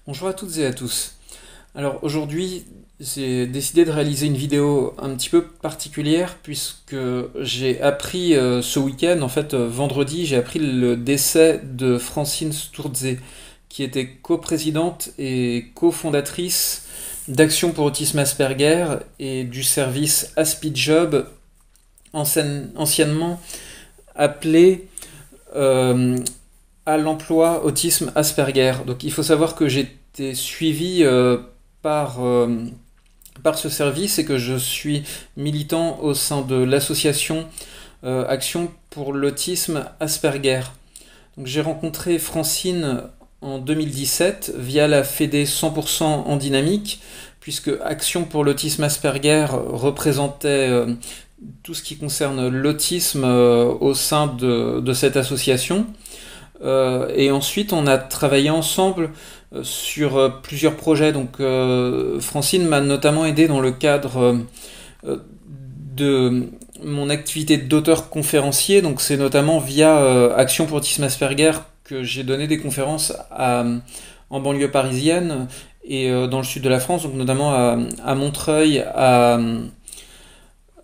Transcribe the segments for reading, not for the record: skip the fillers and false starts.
Bonjour à toutes et à tous. Alors aujourd'hui, j'ai décidé de réaliser une vidéo un petit peu particulière puisque j'ai appris ce week-end, vendredi, j'ai appris le décès de Francine Sturze, qui était coprésidente et cofondatrice d'Action pour Autisme Asperger et du service AspiJob, anciennement appelé euh, à l'emploi autisme Asperger. Donc il faut savoir que j'ai été suivi par, euh, par ce service et que je suis militant au sein de l'association Action pour l'autisme Asperger. Donc j'ai rencontré Francine en 2017 via la Fédé 100% en dynamique, puisque Action pour l'autisme Asperger représentait tout ce qui concerne l'autisme au sein de cette association. Et ensuite, on a travaillé ensemble sur plusieurs projets. Donc, Francine m'a notamment aidé dans le cadre de mon activité d'auteur conférencier. Donc, c'est notamment via Action pour Autisme Asperger que j'ai donné des conférences en banlieue parisienne et dans le sud de la France, donc notamment à Montreuil, à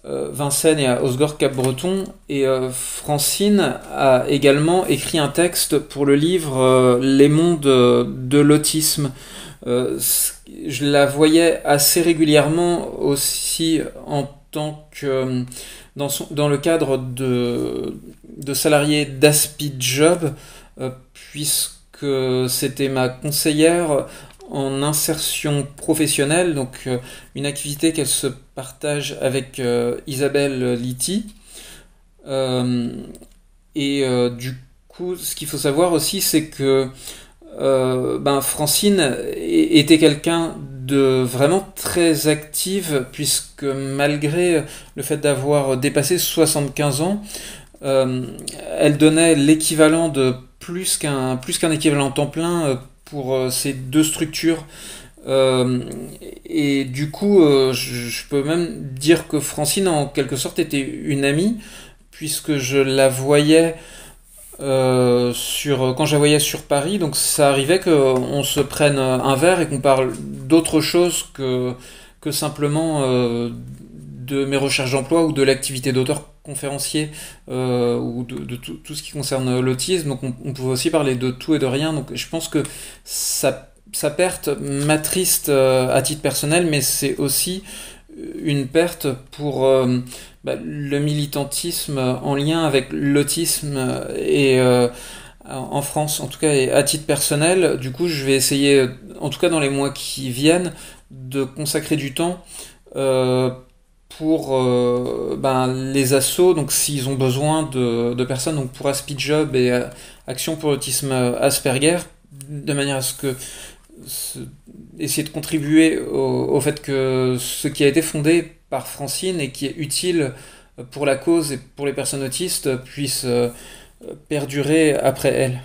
Vincennes et à Osgore-Cap-Breton. Et Francine a également écrit un texte pour le livre Les mondes de l'autisme. Je la voyais assez régulièrement aussi en tant que dans le cadre de salarié d'AspiJob, puisque c'était ma conseillère en insertion professionnelle, donc une activité qu'elle se partage avec Isabelle Liti. Euh, du coup, ce qu'il faut savoir aussi, c'est que Francine était quelqu'un de vraiment très active, puisque malgré le fait d'avoir dépassé 75 ans, euh, elle donnait l'équivalent de plus qu'un équivalent temps plein pour ces deux structures. Et du coup, je peux même dire que Francine, en quelque sorte, était une amie, puisque je la voyais quand je la voyais sur Paris. Donc ça arrivait qu'on se prenne un verre et qu'on parle d'autre chose que simplement de mes recherches d'emploi ou de l'activité d'auteur conférencier ou de tout ce qui concerne l'autisme. Donc on pouvait aussi parler de tout et de rien. Donc je pense que sa perte m'attriste à titre personnel, mais c'est aussi une perte pour le militantisme en lien avec l'autisme et en France, en tout cas, et à titre personnel. Du coup, je vais essayer, en tout cas dans les mois qui viennent, de consacrer du temps euh, pour les assos, donc s'ils ont besoin de personnes, donc pour AspiJob et Action pour l'autisme Asperger, de manière à ce que se- essayer de contribuer au fait que ce qui a été fondé par Francine et qui est utile pour la cause et pour les personnes autistes puisse perdurer après elle.